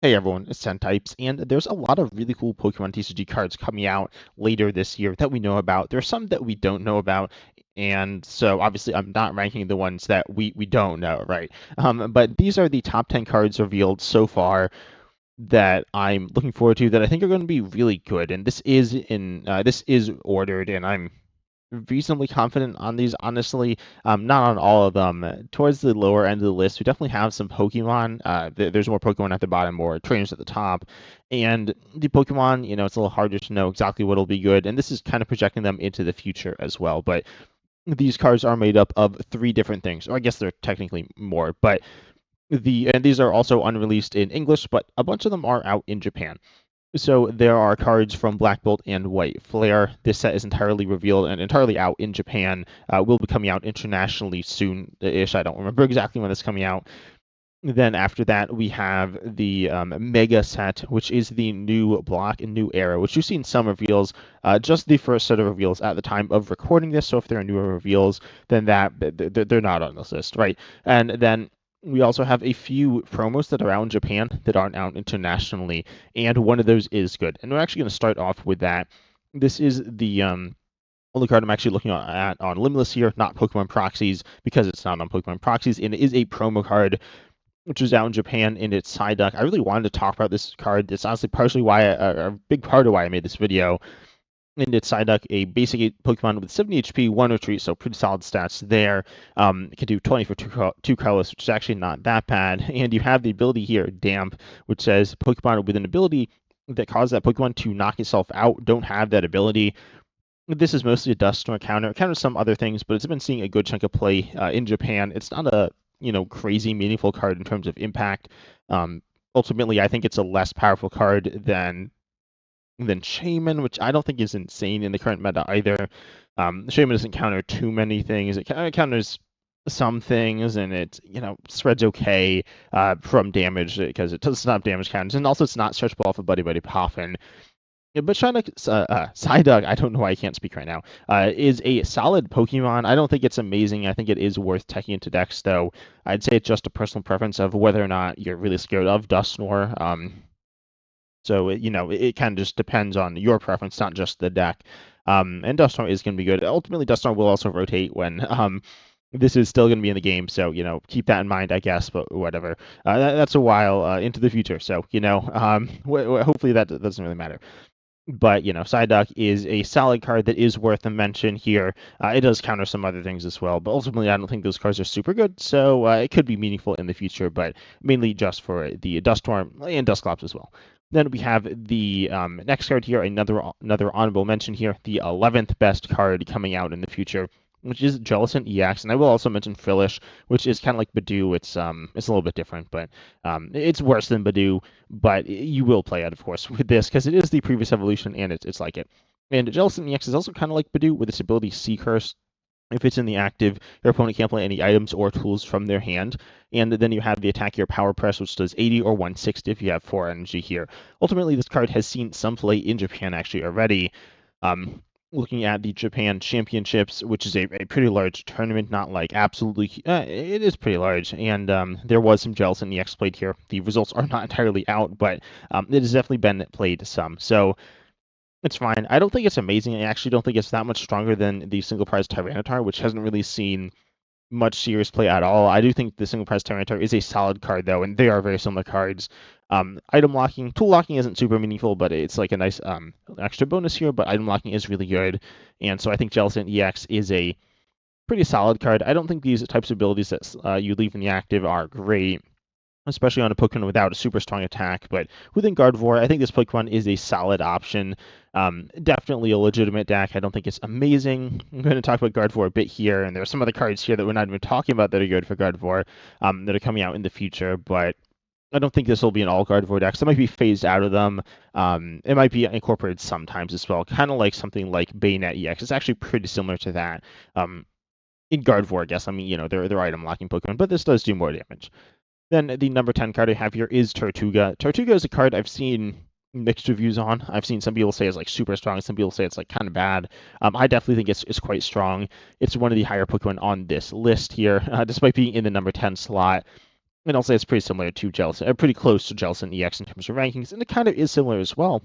Hey everyone, it's Ten Types, and there's a lot of really cool Pokemon TCG cards coming out later this year that we know about. There's some that we don't know about, and so obviously I'm not ranking the ones that we don't know, right? But these are the top 10 cards revealed so far that I'm looking forward to that I think are going to be really good. And this is ordered, and I'm reasonably confident on these, honestly. Not on all of them. Towards the lower end of the list, we definitely have some Pokemon. There's more Pokemon at the bottom, more trainers at the top. And the Pokemon, it's a little harder to know exactly what'll be good. And this is kind of projecting them into the future as well. But these cards are made up of three different things, or I guess they're technically more, but and these are also unreleased in English, but a bunch of them are out in Japan. So there are cards from Black Bolt and White Flare. This set is entirely revealed and entirely out in Japan. Will be coming out internationally soon-ish. I don't remember exactly when it's coming out. Then after that, we have the Mega set, which is the new block and new era, which you've seen some reveals. Just the first set of reveals at the time of recording this. So if there are newer reveals, then they're not on this list, right? And then we also have a few promos that are out in Japan that aren't out internationally, and one of those is good. And we're actually going to start off with that. This is the only card I'm actually looking at on Limitless here, not Pokemon Proxies, because it's not on Pokemon Proxies, and it is a promo card which was out in Japan in its Psyduck. I really wanted to talk about this card. It's honestly partially why a big part of why I made this video. In its Psyduck, a basic Pokemon with 70 HP, 1 retreat, so pretty solid stats there. It can do 20 for two colors, which is actually not that bad. And you have the ability here, Damp, which says Pokemon with an ability that causes that Pokemon to knock itself out don't have that ability. This is mostly a Dust Storm counter. It counters some other things, but it's been seeing a good chunk of play in Japan. It's not a crazy meaningful card in terms of impact. Um, Ultimately, I think it's a less powerful card than Shaman, which I don't think is insane in the current meta either. Shaman doesn't counter too many things. It counters some things, and it spreads okay from damage because it does stop damage counters, and also it's not searchable off of Buddy Buddy Poffin. Yeah, but Psyduck, I don't know why I can't speak right now, is a solid Pokemon. I don't think it's amazing. I think it is worth teching into decks, though. I'd say it's just a personal preference of whether or not you're really scared of Dusknoir. So it kind of just depends on your preference, not just the deck. And Dusknoir is going to be good. Ultimately, Dusknoir will also rotate when this is still going to be in the game. So keep that in mind, I guess. But whatever. That's a while into the future. So hopefully that doesn't really matter. But Psyduck is a solid card that is worth a mention here. It does counter some other things as well, but ultimately I don't think those cards are super good, so it could be meaningful in the future, but mainly just for the Duststorm and Dusclops as well. Then we have the next card here, another honorable mention here, the 11th best card coming out in the future, which is Jellicent EX, and I will also mention Frillish, which is kind of like Badoo. It's a little bit different, but it's worse than Badoo. But you will play it, of course, with this because it is the previous evolution, and it's like it. And Jellicent EX is also kind of like Badoo with its ability Sea Curse. If it's in the active, your opponent can't play any items or tools from their hand. And then you have the attack your Power Press, which does 80 or 160 if you have 4 energy here. Ultimately, this card has seen some play in Japan actually already. Looking at the Japan Championships, which is a pretty large tournament, not like absolutely, it is pretty large, and there was some Jellicent EX played here. The results are not entirely out, but it has definitely been played some. So it's fine. I don't think it's amazing. I actually don't think it's that much stronger than the single prize Tyranitar, which hasn't really seen much serious play at all. I do think the single prize Tyranitar is a solid card though, and they are very similar cards. Item locking, tool locking isn't super meaningful, but it's like a nice extra bonus here. But item locking is really good, and so I think Jellicent EX is a pretty solid card. I don't think these types of abilities that you leave in the active are great, especially on a Pokemon without a super strong attack. But within Gardevoir, I think this Pokemon is a solid option. Definitely a legitimate deck. I don't think it's amazing. I'm going to talk about Gardevoir a bit here, and there are some other cards here that we're not even talking about that are good for Gardevoir that are coming out in the future, but I don't think this will be an all Gardevoir deck. So it might be phased out of them. It might be incorporated sometimes as well, kind of like something like Bayonet EX. It's actually pretty similar to that. In Gardevoir, I guess. I mean, they're item locking Pokemon, but this does do more damage. Then the number 10 card I have here is Tortuga. Tortuga is a card I've seen mixed reviews on. I've seen some people say it's like super strong, some people say it's like kind of bad. I definitely think it's quite strong. It's one of the higher Pokemon on this list here, despite being in the number 10 slot. And I'll say it's pretty similar to Jellicent, pretty close to Jellicent EX in terms of rankings, and it kind of is similar as well.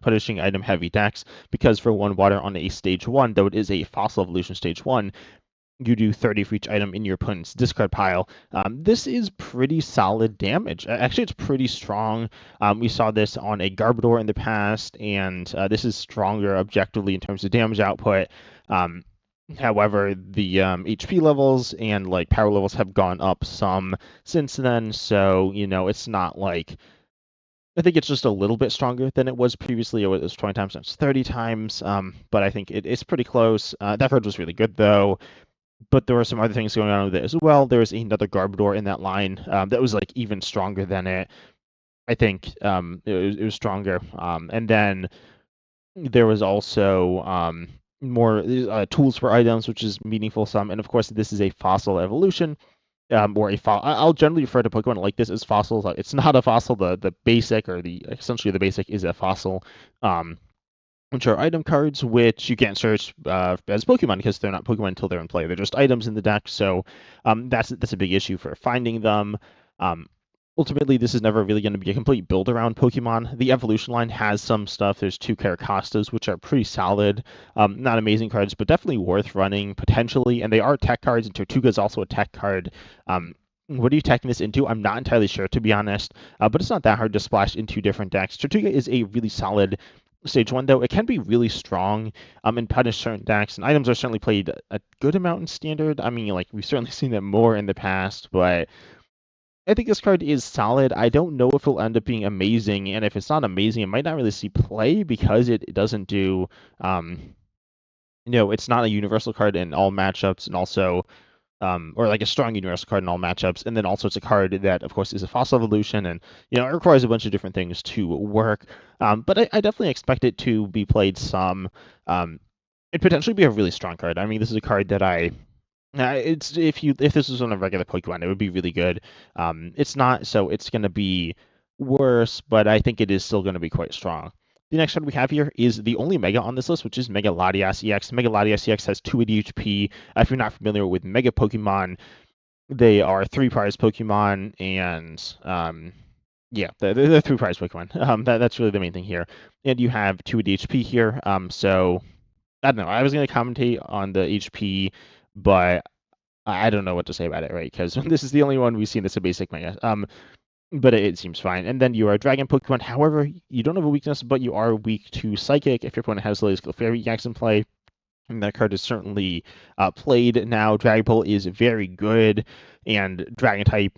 Punishing item heavy decks because for one water on a stage 1, though it is a fossil evolution stage 1, you do 30 for each item in your opponent's discard pile. This is pretty solid damage. Actually, it's pretty strong. We saw this on a Garbodor in the past, and this is stronger objectively in terms of damage output. However, the HP levels and like power levels have gone up some since then, so it's not like I think it's just a little bit stronger than it was previously. It was 20 times, now it's 30 times. But I think it's pretty close. That card was really good though. But there were some other things going on with it as well. There was another Garbodor in that line that was like even stronger than it. I think it was stronger. And then there was also more tools for items, which is meaningful some. And of course, this is a fossil evolution. Or I'll generally refer to Pokemon like this as fossils. It's not a fossil. The basic or essentially the basic is a fossil. Which are item cards, which you can't search as Pokemon because they're not Pokemon until they're in play. They're just items in the deck, so that's a big issue for finding them. Ultimately, this is never really going to be a complete build around Pokemon. The evolution line has some stuff. There's 2 Caracostas, which are pretty solid. Not amazing cards, but definitely worth running potentially. And they are tech cards, and Tortuga is also a tech card. What are you teching this into? I'm not entirely sure, to be honest, but it's not that hard to splash into different decks. Tortuga is a really solid stage 1, though. It can be really strong and punish certain decks, and items are certainly played a good amount in Standard. I mean, like, we've certainly seen them more in the past, but I think this card is solid. I don't know if it'll end up being amazing, and if it's not amazing, it might not really see play because it doesn't do, it's not a universal card in all matchups, and also, or like a strong universal card in all matchups, and then also it's a card that, of course, is a fossil evolution, and it requires a bunch of different things to work. But I definitely expect it to be played some. It potentially be a really strong card. I mean, this is a card that it's if this was on a regular Pokemon, it would be really good. It's not, so it's going to be worse, but I think it is still going to be quite strong. The next card we have here is the only Mega on this list, which is Mega Latias EX. Mega Latias EX has 280 HP. If you're not familiar with Mega Pokemon, they are 3 prize Pokemon, and yeah, they're 3 prize Pokemon. That's really the main thing here. And you have 280 HP here. So I don't know. I was going to commentate on the HP, but I don't know what to say about it, right? Because this is the only one we've seen that's a basic Mega. But it seems fine. And then you are a Dragon Pokemon. However, you don't have a weakness, but you are weak to Psychic if your opponent has Latest Clefairy EX in play. And that card is certainly played now. Dragapult is very good, and Dragon type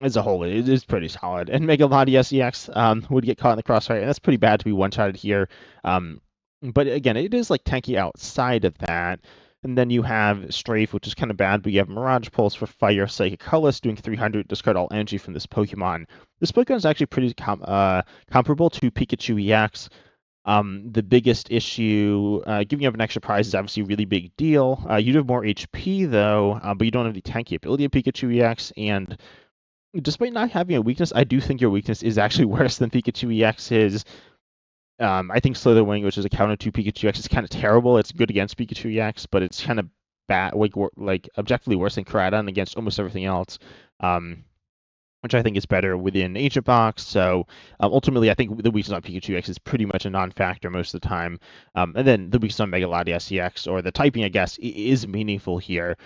as a whole it is pretty solid. And Mega Latias EX would get caught in the crossfire, and that's pretty bad to be one-shotted here. But again, it is like tanky outside of that. And then you have Strafe, which is kind of bad, but you have Mirage Pulse for Fire, Psychic Colorless, doing 300, discard all energy from this Pokemon. This Pokemon is actually pretty comparable to Pikachu EX. The biggest issue, giving up an extra prize is obviously a really big deal. You do have more HP, though, but you don't have the tanky ability of Pikachu EX, and despite not having a weakness, I do think your weakness is actually worse than Pikachu EX's. I think Slitherwing, which is a counter to Pikachu EX, is kind of terrible. It's good against Pikachu EX, but it's kind of bad, like objectively worse than Koraidon against almost everything else, which I think is better within Ancient Box. So ultimately, I think the weakness on Pikachu EX is pretty much a non-factor most of the time. And then the weakness on Mega Latias EX, or the typing, I guess, is meaningful here.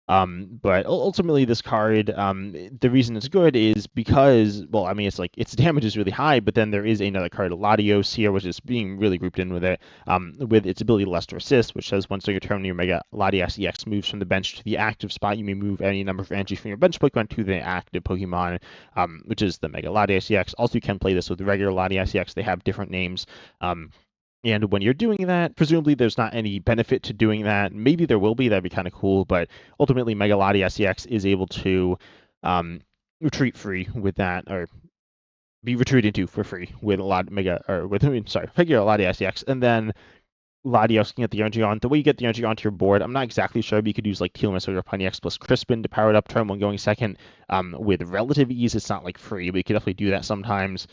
But ultimately, this card, the reason it's good is because, well, I mean, it's like its damage is really high, but then there is another card, Latios here, which is being really grouped in with it, with its ability Luster Assist, which says once during your turn, your Mega Latias EX moves from the bench to the active spot, you may move any number of energy from your bench Pokemon to the active Pokemon, which is the Mega Latias EX. Also, you can play this with regular Latias EX. They have different names. And when you're doing that, presumably there's not any benefit to doing that. Maybe there will be. That'd be kind of cool. But ultimately, Mega Latias EX is able to retreat free with that, or be retreated into for free with regular Latias EX. And then Latios can get the energy on. The way you get the energy onto your board, I'm not exactly sure, but you could use like Teal'c or Ponyx plus Crispin to power it up turn 1 going second with relative ease. It's not like free, but you can definitely do that sometimes.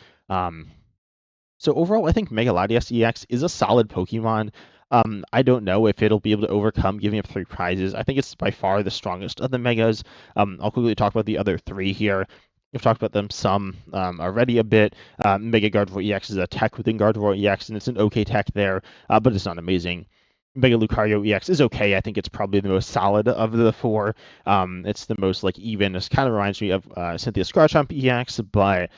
So overall, I think Mega Latias EX is a solid Pokemon. I don't know if it'll be able to overcome giving up 3 prizes. I think it's by far the strongest of the megas. I'll quickly talk about the other 3 here. We've talked about them some already a bit. Mega Gardevoir EX is a tech within Gardevoir EX, and it's an okay tech there, but it's not amazing. Mega Lucario EX is okay. I think it's probably the most solid of the 4. It's the most like even. It kind of reminds me of Cynthia Scratchamp EX, but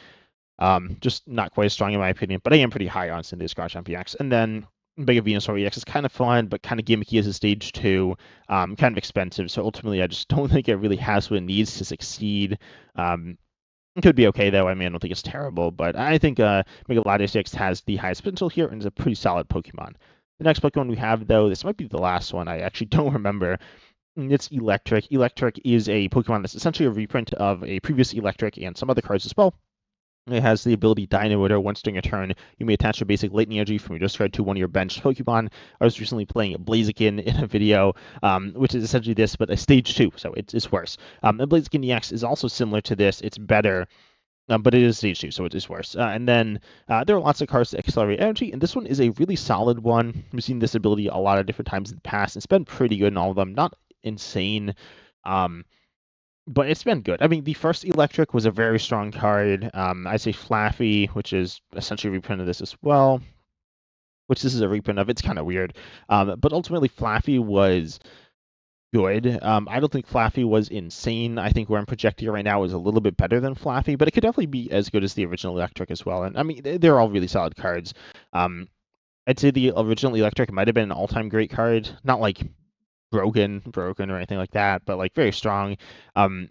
just not quite as strong in my opinion. But I am pretty high on Cynthia Scratchamp EX. And then Mega Venusaur EX is kind of fun, but kind of gimmicky as a stage 2, kind of expensive. So ultimately, I just don't think it really has what it needs to succeed. It could be okay though. I mean, I don't think it's terrible, but I think Mega Latios EX has the highest potential here and is a pretty solid Pokemon. The next Pokemon we have, though, this might be the last one. I actually don't remember. It's Electric. Electric is a Pokemon that's essentially a reprint of a previous Electric and some other cards as well. It has the ability Dynamo. Once during a turn, you may attach a basic lightning energy from your discard to one of your bench Pokemon. I was recently playing Blaziken in a video, which is essentially this, but a stage 2, so it's worse. The Blaziken EX is also similar to this. It's better, but it is stage 2, so it is worse. And then there are lots of cards that accelerate energy, and this one is a really solid one. We've seen this ability a lot of different times in the past. It's been pretty good in all of them. Not insane. But it's been good. I mean, the first Electric was a very strong card. I'd say Flaffy, which is essentially a reprint of this as well, which this is a reprint of. It's kind of weird. But ultimately, Flaffy was good. I don't think Flaffy was insane. I think where I'm projecting it right now is a little bit better than Flaffy, but it could definitely be as good as the original Electric as well. And I mean, they're all really solid cards. I'd say the original Electric might have been an all-time great card. Not like broken or anything like that, but like very strong,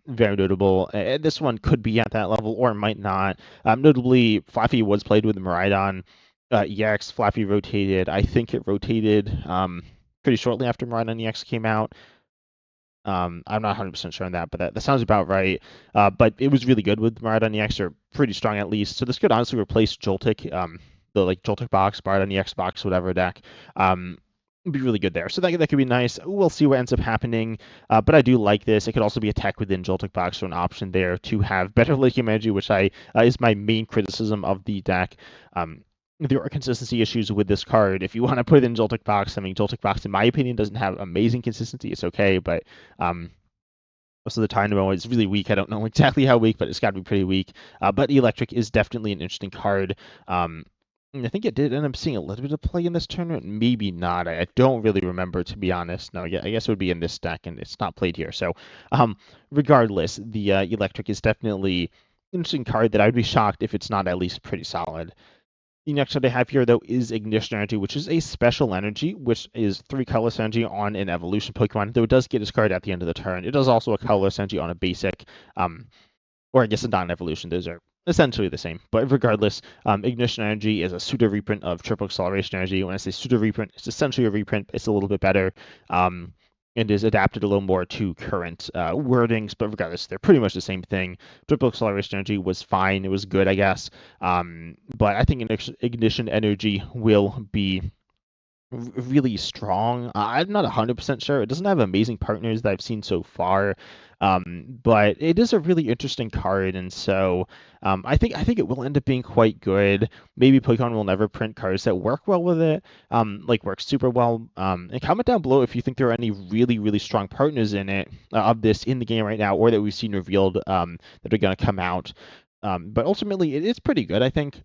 very notable. This one could be at that level or might not. Notably, Flaffy was played with Miraidon EX. Flaffy rotated. I think it rotated pretty shortly after Miraidon EX came out. I'm not 100% sure on that, but that sounds about right. But it was really good with Miraidon EX, or pretty strong at least. So this could honestly replace Joltik, the like Joltik box, Miraidon EX box, whatever deck. Be really good there. So that could be nice. We'll see what ends up happening. But I do like this. It could also be a tech within Joltik Box, so an option there to have better Lithium Energy, which is my main criticism of the deck. There are consistency issues with this card. If you want to put it in Joltik Box, I mean, Joltik Box, in my opinion, doesn't have amazing consistency. It's okay, but most of the time, it's really weak. I don't know exactly how weak, but it's got to be pretty weak. But Electric is definitely an interesting card. I think it did end up seeing a little bit of play in this tournament. Maybe not. I don't really remember, to be honest. No, yeah, I guess it would be in this deck, and it's not played here. So, regardless, the Electric is definitely an interesting card that I would be shocked if it's not at least pretty solid. The next card I have here, though, is Ignition Energy, which is a special energy, which is 3 colorless energy on an evolution Pokemon, though it does get discarded at the end of the turn. It does also a colorless energy on a basic, or I guess a non-evolution. Those are essentially the same. But regardless, Ignition Energy is a pseudo reprint of Triple Acceleration Energy. When I say pseudo reprint, it's essentially a reprint. It's a little bit better. And is adapted a little more to current wordings, but regardless, they're pretty much the same thing. Triple Acceleration Energy was fine. It was good, I guess. But I think Ignition Energy will be really strong. I'm not 100% sure. It doesn't have amazing partners that I've seen so far, but it is a really interesting card, and so I think it will end up being quite good. Maybe Pokemon will never print cards that work well with it, like work super well. And comment down below if you think there are any really, really strong partners in it of this in the game right now, or that we've seen revealed that are going to come out. But ultimately, it is pretty good, I think.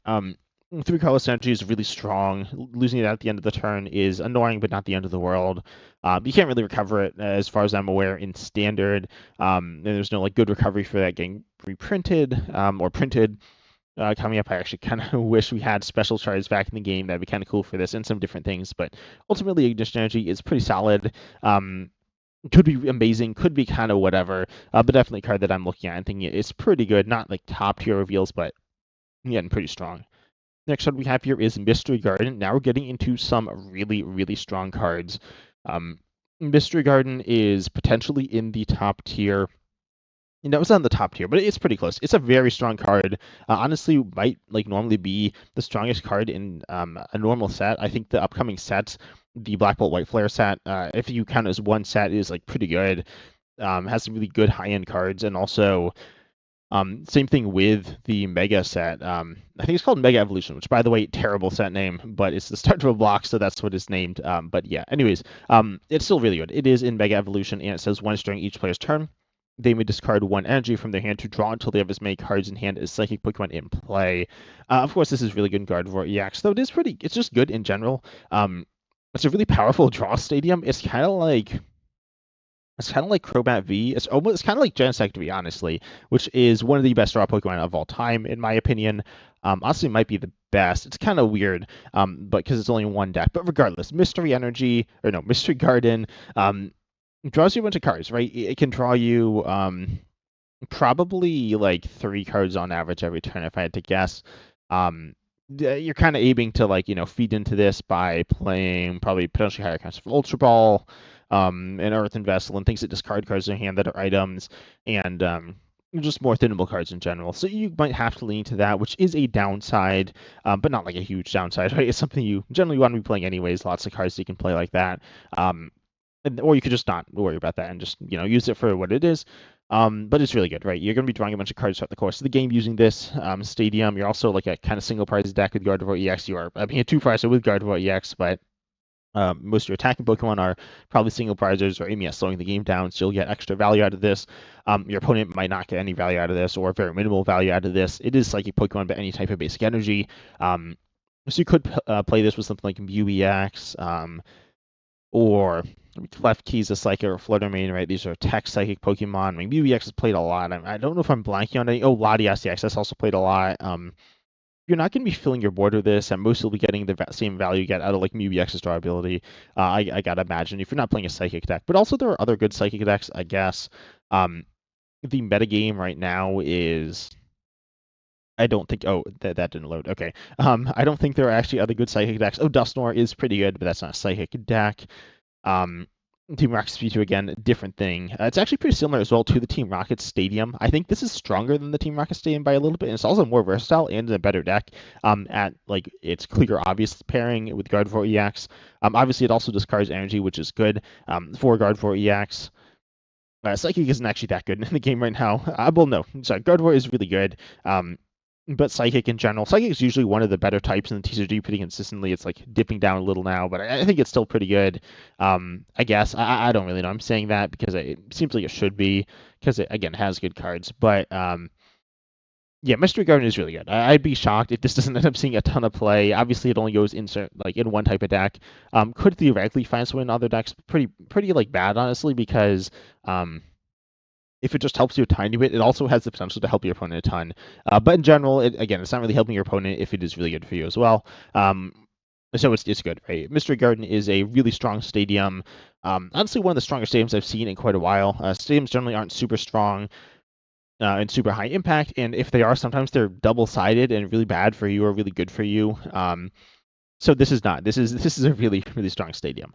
3 colorless energy is really strong. Losing it at the end of the turn is annoying, but not the end of the world. You can't really recover it, as far as I'm aware, in standard. And there's no like good recovery for that getting reprinted or printed. Coming up, I actually kind of wish we had special charges back in the game. That'd be kind of cool for this and some different things. But ultimately, Ignition Energy is pretty solid. Could be amazing, could be kind of whatever, but definitely a card that I'm looking at and thinking it's pretty good. Not like top tier reveals, but getting pretty strong. Next card we have here is Mystery Garden. Now we're getting into some really, really strong cards. Mystery Garden is potentially in the top tier. You know, it's not in the top tier, but it's pretty close. It's a very strong card. Honestly, might like normally be the strongest card in a normal set. I think the upcoming sets, the Black Bolt White Flare set, if you count it as one set, is like pretty good. Has some really good high-end cards, and also Same thing with the Mega set. I think it's called Mega Evolution, which, by the way, terrible set name, but it's the start of a block, so that's what it's named. But yeah, anyways, it's still really good. It is in Mega Evolution, and it says once during each player's turn, they may discard one energy from their hand to draw until they have as many cards in hand as Psychic Pokemon in play. Of course, this is really good in Gardevoir EX, though it's just good in general. It's a really powerful draw stadium. It's kind of like Crobat V. It's kind of like Genesect V, honestly, which is one of the best draw Pokemon of all time, in my opinion. Honestly, might be the best. It's kind of weird, but because it's only one deck. But regardless, Mystery Garden, draws you a bunch of cards, right? It can draw you probably like 3 cards on average every turn, if I had to guess. You're kind of aiming to feed into this by playing probably potentially higher counts of Ultra Ball, and Earthen Vessel, and things that discard cards in your hand that are items, and just more thinnable cards in general. So you might have to lean to that, which is a downside, but not like a huge downside, right? It's something you generally want to be playing anyways. Lots of cards you can play like that. Or you could just not worry about that and just use it for what it is. But it's really good, right? You're going to be drawing a bunch of cards throughout the course of the game using this stadium. You're also like a kind of single prize deck with Gardevoir EX. You are being a 2-prizer with Gardevoir EX, but most of your attacking Pokemon are probably single prizers or aiming at slowing the game down, so you'll get extra value out of this. Your opponent might not get any value out of this or very minimal value out of this. It is Psychic Pokemon, but any type of basic energy. So you could play this with something like Mew EX, or Klefki's a Psychic or Flutter Mane, right? These are tech Psychic Pokemon. I mean, Mew EX has played a lot. I don't know if I'm blanking on any. Oh, Latias EX has also played a lot. You're not going to be filling your board with this, and most will be getting the same value you get out of like Mew EX's draw ability. I gotta imagine if you're not playing a Psychic deck, but also there are other good Psychic decks, I guess. The metagame right now is. I don't think. Oh, that didn't load. Okay. I don't think there are actually other good Psychic decks. Oh, Dusknoir is pretty good, but that's not a Psychic deck. Team Rocket's feature again, different thing. It's actually pretty similar as well to the Team Rocket Stadium. I think this is stronger than the Team Rocket Stadium by a little bit, and it's also more versatile and a better deck. At like its clear, obvious pairing with Gardevoir EX. Obviously it also discards energy, which is good. For Gardevoir EX. Psychic isn't actually that good in the game right now. Well, no, sorry, Gardevoir is really good. But Psychic in general, Psychic is usually one of the better types in the TCG pretty consistently. It's like dipping down a little now, but I think it's still pretty good. I guess I don't really know. I'm saying that because it seems like it should be because it again has good cards. But yeah, Mystery Garden is really good. I'd be shocked if this doesn't end up seeing a ton of play. Obviously, it only goes in in one type of deck. Could theoretically find some in other decks. Pretty like bad honestly because if it just helps you a tiny bit, it also has the potential to help your opponent a ton. But in general, it's not really helping your opponent if it is really good for you as well. So it's good, right? Mystery Garden is a really strong stadium. Honestly, one of the strongest stadiums I've seen in quite a while. Stadiums generally aren't super strong and super high impact, and if they are, sometimes they're double-sided and really bad for you or really good for you. So this is not. This is a really, really strong stadium.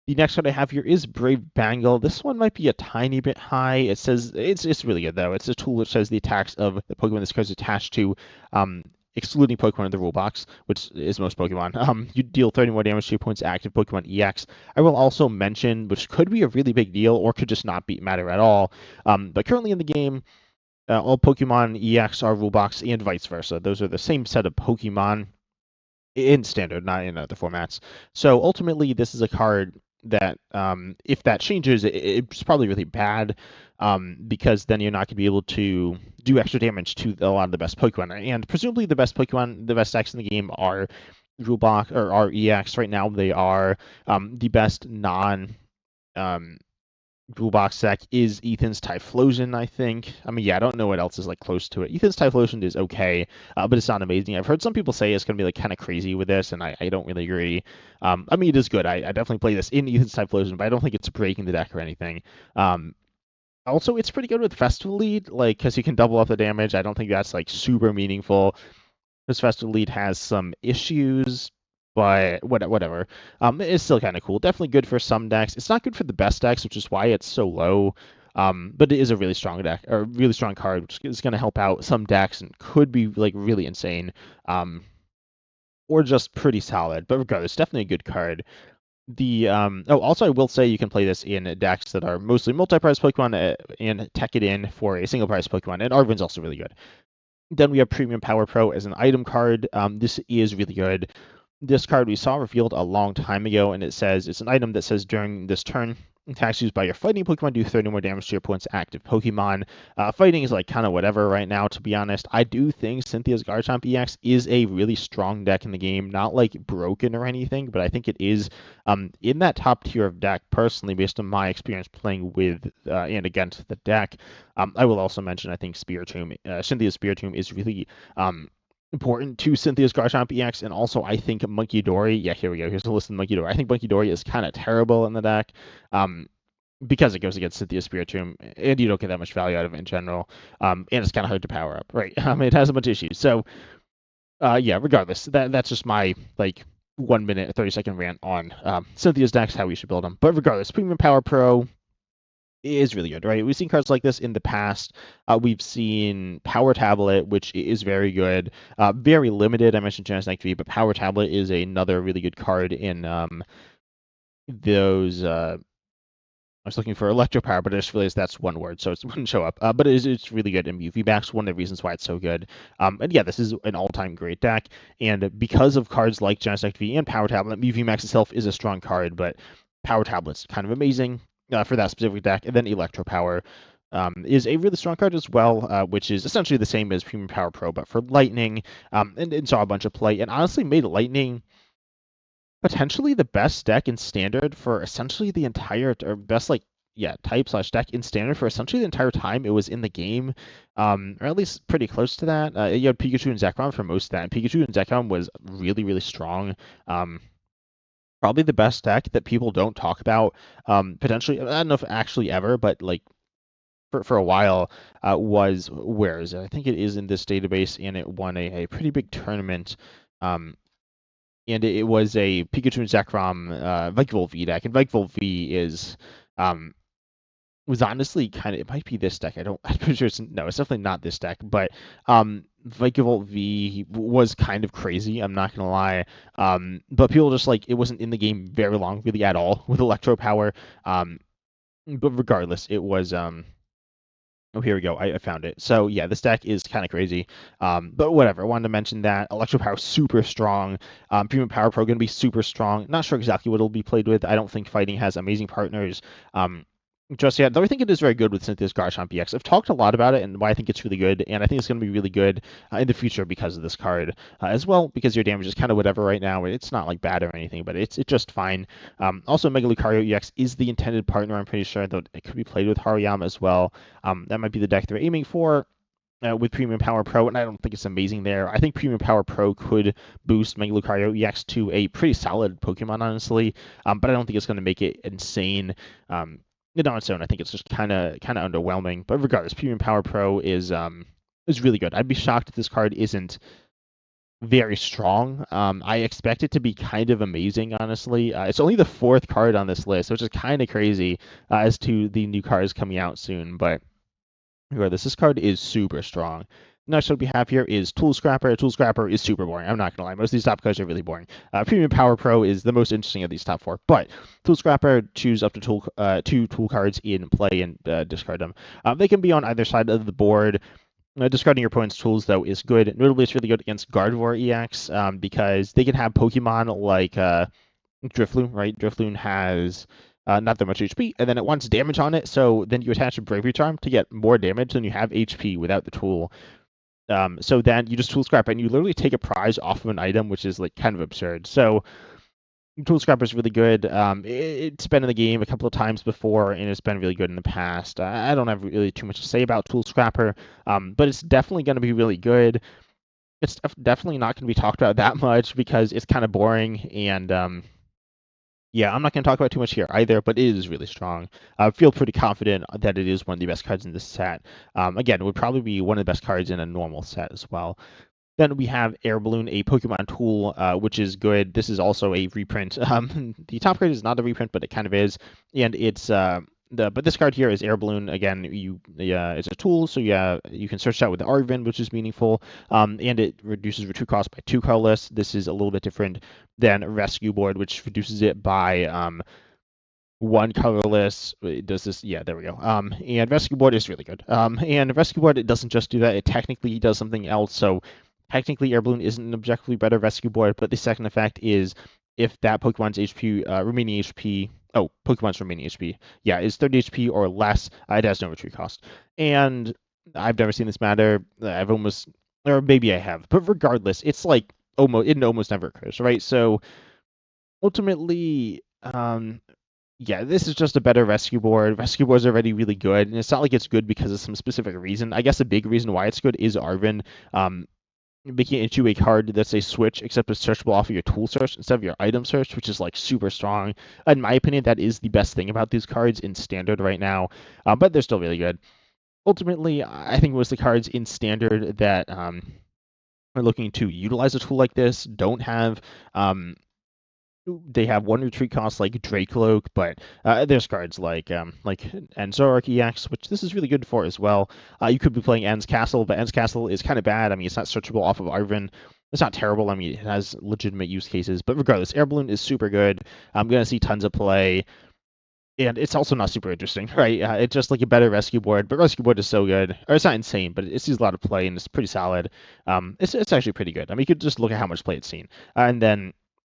The next one I have here is Brave Bangle. This one might be a tiny bit high. It says it's really good though. It's a tool which says the attacks of the Pokemon this card is attached to, excluding Pokemon in the rule box, which is most Pokemon. You deal 30 more damage to your opponent's active Pokemon EX. I will also mention, which could be a really big deal or could just not matter at all. But currently in the game, all Pokemon EX are rule box and vice versa. Those are the same set of Pokemon in standard, not in other formats. So ultimately, this is a card that if that changes, it's probably really bad because then you're not going to be able to do extra damage to a lot of the best Pokemon. And presumably the best Pokemon, the best decks in the game are Rulebox or are EX. Right now they are the best non Toolbox deck is Ethan's Typhlosion, I think. I mean, yeah, I don't know what else is like close to it. Ethan's Typhlosion is okay, but it's not amazing. I've heard some people say it's going to be like kind of crazy with this, and I don't really agree. I mean, it is good. I definitely play this in Ethan's Typhlosion, but I don't think it's breaking the deck or anything. Also, it's pretty good with Festival Lead, like, because you can double up the damage. I don't think that's like super meaningful. This Festival Lead has some issues, but whatever. It's still kind of cool. Definitely good for some decks. It's not good for the best decks, which is why it's so low. But it is a really strong deck, or a really strong card, which is going to help out some decks and could be like really insane, or just pretty solid. But regardless, definitely a good card. Also I will say you can play this in decks that are mostly multi-prize Pokemon and tech it in for a single prize Pokemon, and Arven's also really good. Then we have Premium Power Pro as an item card. This is really good. This card we saw revealed a long time ago, and it's an item that says during this turn, attacks used by your fighting Pokemon do 30 more damage to your opponent's active Pokemon. Fighting is like kind of whatever right now, to be honest. I do think Cynthia's Garchomp EX is a really strong deck in the game, not like broken or anything, but I think it is in that top tier of deck personally, based on my experience playing with and against the deck. I will also mention I think Cynthia's Spiritomb is really important to Cynthia's Garchomp EX, and also I think Munkidori. Yeah, here we go. Here's a list of Munkidori. I think Munkidori is kind of terrible in the deck, because it goes against Cynthia's Spiritomb, and you don't get that much value out of it in general. And it's kind of hard to power up, right? It has a bunch of issues. So, yeah. Regardless, that's just my like 1 minute 30-second rant on Cynthia's decks, how we should build them. But regardless, Premium Power Pro is really good, right? We've seen cards like this in the past. We've seen Power Tablet, which is very good. Very limited. I mentioned Genesect V, but Power Tablet is another really good card in those. I was looking for Electro Power, but I just realized that's one word, so it wouldn't show up. But it's really good in VMAX. One of the reasons why it's so good. And yeah, this is an all-time great deck. And because of cards like Genesect V and Power Tablet, VMAX itself is a strong card, but Power Tablet's kind of amazing for that specific deck. And then Electro Power is a really strong card as well, which is essentially the same as Premium Power Pro, but for Lightning, and saw a bunch of play, and honestly made Lightning potentially the best deck in Standard for essentially the entire, or best type/deck in Standard for essentially the entire time it was in the game, or at least pretty close to that. You had Pikachu and Zekrom for most of that, and Pikachu and Zekrom was really, really strong. Probably the best deck that people don't talk about, potentially, I don't know if actually ever, but like for a while, where is it? I think it is in this database, and it won a pretty big tournament. And it was a Pikachu and Zekrom Vikavolt V deck, and Vikavolt V was honestly kind of, it might be this deck. I'm pretty sure it's definitely not this deck, but Vikavolt V was kind of crazy. I'm not gonna lie, but people just like it wasn't in the game very long, really at all with Electro Power. But regardless, it was Oh, here we go. I found it. So yeah, this deck is kind of crazy. But whatever. I wanted to mention that Electro Power super strong. Premium Power Pro going to be super strong. Not sure exactly what it'll be played with. I don't think Fighting has amazing partners. Just yet, though I think it is very good with Cynthia's Garchomp EX. I've talked a lot about it and why I think it's really good, and I think it's going to be really good in the future because of this card as well, because your damage is kind of whatever right now. It's not like bad or anything, but it's just fine. Also, Mega Lucario EX is the intended partner, I'm pretty sure, though it could be played with Hariyama as well. That might be the deck they're aiming for. With Premium Power Pro, and I don't think it's amazing there. I think Premium Power Pro could boost Mega Lucario EX to a pretty solid Pokemon, honestly, but I don't think it's going to make it insane. On its own, I think it's just kind of underwhelming. But regardless, Premium Power Pro is really good. I'd be shocked if this card isn't very strong. I expect it to be kind of amazing, honestly. It's only the 4th card on this list, which is kind of crazy as to the new cards coming out soon. But regardless, this card is super strong. Next one we have here is Tool Scrapper. Tool Scrapper is super boring. I'm not going to lie. Most of these top cards are really boring. Premium Power Pro is the most interesting of these top 4. But Tool Scrapper, choose up to 2 tool cards in play and discard them. They can be on either side of the board. Discarding your opponent's tools, though, is good. Notably, it's really good against Gardevoir EX because they can have Pokemon like Drifloon, right? Drifloon has not that much HP, and then it wants damage on it, so then you attach a Bravery Charm to get more damage than you have HP without the tool. So then you just Tool Scrap and you literally take a prize off of an item, which is like kind of absurd. So Tool Scrapper is really good. It's been in the game a couple of times before, and it's been really good in the past. I don't have really too much to say about Tool Scrapper, but it's definitely going to be really good. It's definitely not going to be talked about that much because it's kind of boring, and yeah, I'm not going to talk about too much here either, but it is really strong. I feel pretty confident that it is one of the best cards in this set. Again, it would probably be one of the best cards in a normal set as well. Then we have Air Balloon, a Pokemon tool, which is good. This is also a reprint. The top card is not a reprint, but it kind of is. And it's But this card here is Air Balloon. Again, it's a tool, so yeah, you can search that with the Arvin, which is meaningful. And it reduces retreat cost by 2 colorless. This is a little bit different than Rescue Board, which reduces it by 1 colorless. It does this, yeah, there we go. And Rescue Board is really good. And Rescue Board, it doesn't just do that, it technically does something else. So technically Air Balloon isn't an objectively better Rescue Board, but the second effect is if that Pokemon's HP, remaining HP, Pokemon's remaining HP, yeah, is 30 HP or less, it has no retreat cost. And I've never seen this matter. I've almost, or maybe I have, but regardless, it's like it almost never occurs, right? So ultimately, yeah, this is just a better rescue board. Rescue board's already really good, and it's not like it's good because of some specific reason. I guess a big reason why it's good is Arvin. Making it into a card that's a switch, except it's searchable off of your tool search instead of your item search, which is like super strong. In my opinion, that is the best thing about these cards in standard right now, but they're still really good. Ultimately, I think it was the cards in standard that are looking to utilize a tool like this don't have they have 1 retreat cost like Dracloak, but there's cards like Enzoric EX, which this is really good for as well. You could be playing Ends Castle, but Ends Castle is kind of bad. I mean, it's not searchable off of Arvin. It's not terrible. I mean, it has legitimate use cases, but regardless, Air Balloon is super good. I'm gonna see tons of play, and it's also not super interesting, right? It's just like a better rescue board, but rescue board is so good, or it's not insane, but it sees a lot of play and it's pretty solid. It's actually pretty good. I mean, you could just look at how much play it's seen, and then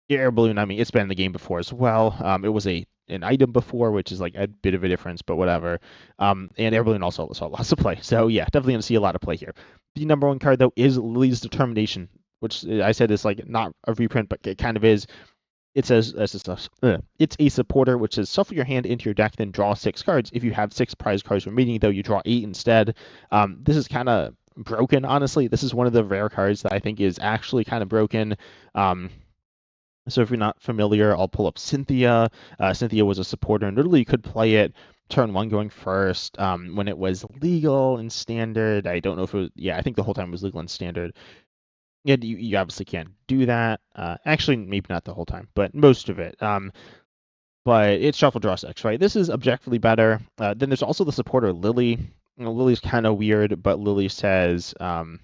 Air Balloon, I mean, it's been in the game before as well. It was an item before, which is like a bit of a difference, but whatever. And Air Balloon also saw lots of play. So yeah, definitely gonna see a lot of play here. The number 1 card though is Lily's Determination, which I said is like not a reprint, but it kind of is. It says it's a supporter, which says shuffle your hand into your deck, then draw 6 cards. If you have 6 prize cards remaining, though, you draw 8 instead. This is kind of broken, honestly. This is one of the rare cards that I think is actually kind of broken. So if you're not familiar, I'll pull up Cynthia. Cynthia was a supporter, and literally you could play it turn 1 going first when it was legal in standard. I don't know if it was, yeah, I think the whole time it was legal in standard. Yeah, you obviously can't do that. Actually, maybe not the whole time, but most of it. But it's shuffle draw 6, right? This is objectively better. Then there's also the supporter Lily. Lily's kind of weird, but Lily says,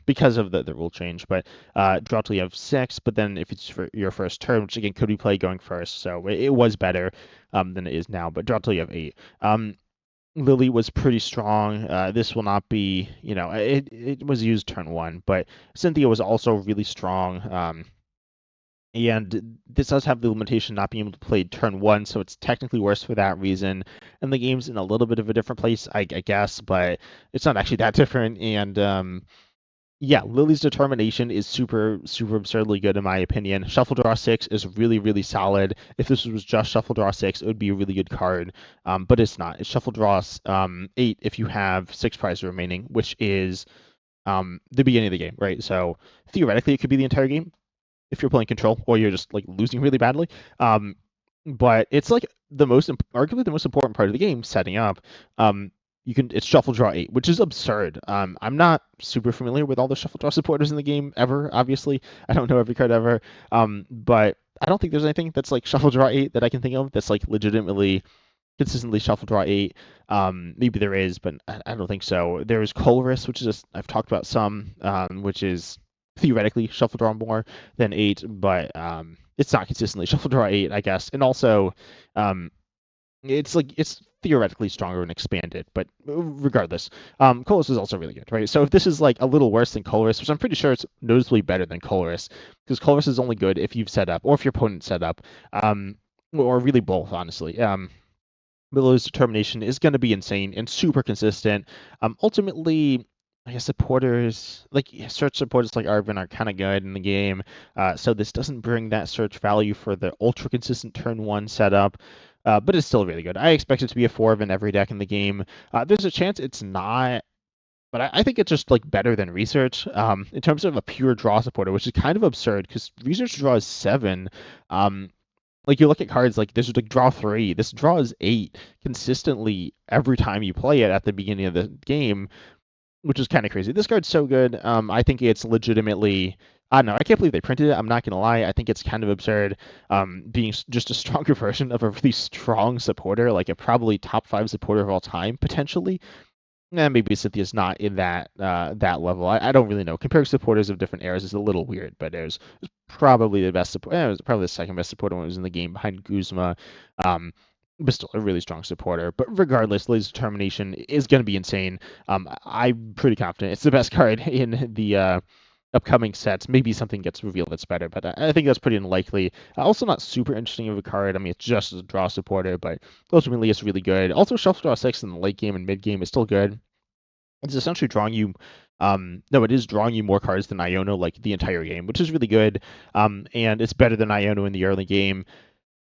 because of the rule change, but draw till you have 6, but then if it's for your first turn, which again could be played going first, so it was better than it is now, but draw till you have 8. Lily was pretty strong. This will not be, it was used turn 1, but Cynthia was also really strong. And this does have the limitation not being able to play turn 1, so it's technically worse for that reason. And the game's in a little bit of a different place, I guess, but it's not actually that different. And yeah, Lily's Determination is super, super absurdly good in my opinion. Shuffle Draw 6 is really, really solid. If this was just Shuffle Draw 6, it would be a really good card, but it's not. It's Shuffle Draw 8 if you have 6 prizes remaining, which is the beginning of the game, right? So theoretically, it could be the entire game if you're playing control or you're just like losing really badly. But it's like arguably the most important part of the game, setting up. It's shuffle draw 8, which is absurd. I'm not super familiar with all the shuffle draw supporters in the game ever. Obviously, I don't know every card ever. But I don't think there's anything that's like shuffle draw 8 that I can think of that's like legitimately consistently shuffle draw 8. Maybe there is, but I don't think so. There's Colress, which is I've talked about some, which is theoretically shuffle draw more than 8, but it's not consistently shuffle draw 8, I guess. And also, it's theoretically stronger and expanded, but regardless, Colress is also really good, right? So if this is like a little worse than Colress, which I'm pretty sure it's noticeably better than Colress, because Colress is only good if you've set up or if your opponent set up, or really both, honestly. Lily's Determination is going to be insane and super consistent. Ultimately, I guess search supporters like Arvin are kind of good in the game, so this doesn't bring that search value for the ultra consistent turn 1 setup, but it's still really good. I expect it to be a 4 in every deck in the game. There's a chance it's not, but I think it's just like better than Research in terms of a pure draw supporter, which is kind of absurd because Research draws 7. Like you look at cards like this is like draw 3, this draws 8 consistently every time you play it at the beginning of the game, which is kind of crazy. This card's so good. I think it's legitimately I don't know. I can't believe they printed it. I'm not gonna lie. I think it's kind of absurd. Being just a stronger version of a really strong supporter, like a probably top five supporter of all time, potentially. Maybe Cynthia's not in that level. I don't really know. Comparing supporters of different eras is a little weird, but it was probably the best support. It was probably the second best supporter when it was in the game behind Guzma. Um, but still a really strong supporter. But regardless, Laser's determination is going to be insane. I'm pretty confident it's the best card in the upcoming sets. Maybe something gets revealed that's better, but I think that's pretty unlikely. Also, not super interesting of a card. I mean, it's just a draw supporter, but ultimately it's really good. Also, shelf draw 6 in the late game and mid game is still good. It's essentially drawing you. No, it is drawing you more cards than Iono like the entire game, which is really good. And it's better than Iono in the early game.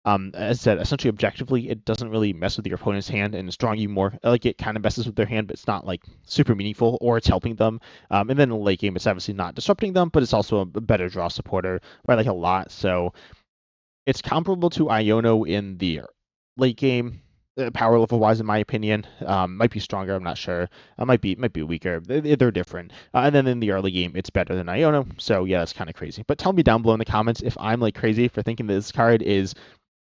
As I said, essentially objectively, it doesn't really mess with your opponent's hand, and it's drawing you more. Like it kind of messes with their hand, but it's not like super meaningful, or it's helping them. And then in the late game, it's obviously not disrupting them, but it's also a better draw supporter, I like a lot. So it's comparable to Iono in the late game, power level wise, in my opinion. Might be stronger. I'm not sure. Might be weaker. They're different. And then in the early game, it's better than Iono. So yeah, that's kind of crazy. But tell me down below in the comments if I'm like crazy for thinking that this card is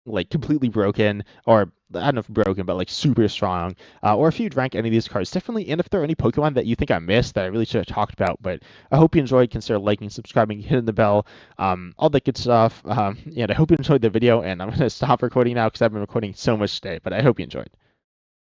like completely broken, or I don't know if broken, but like super strong, or if you'd rank any of these cards differently, and if there are any Pokemon that you think I missed that I really should have talked about. But I hope you enjoyed. Consider liking, subscribing, hitting the bell, all that good stuff. And I hope you enjoyed the video. And I'm gonna stop recording now because I've been recording so much today. But I hope you enjoyed.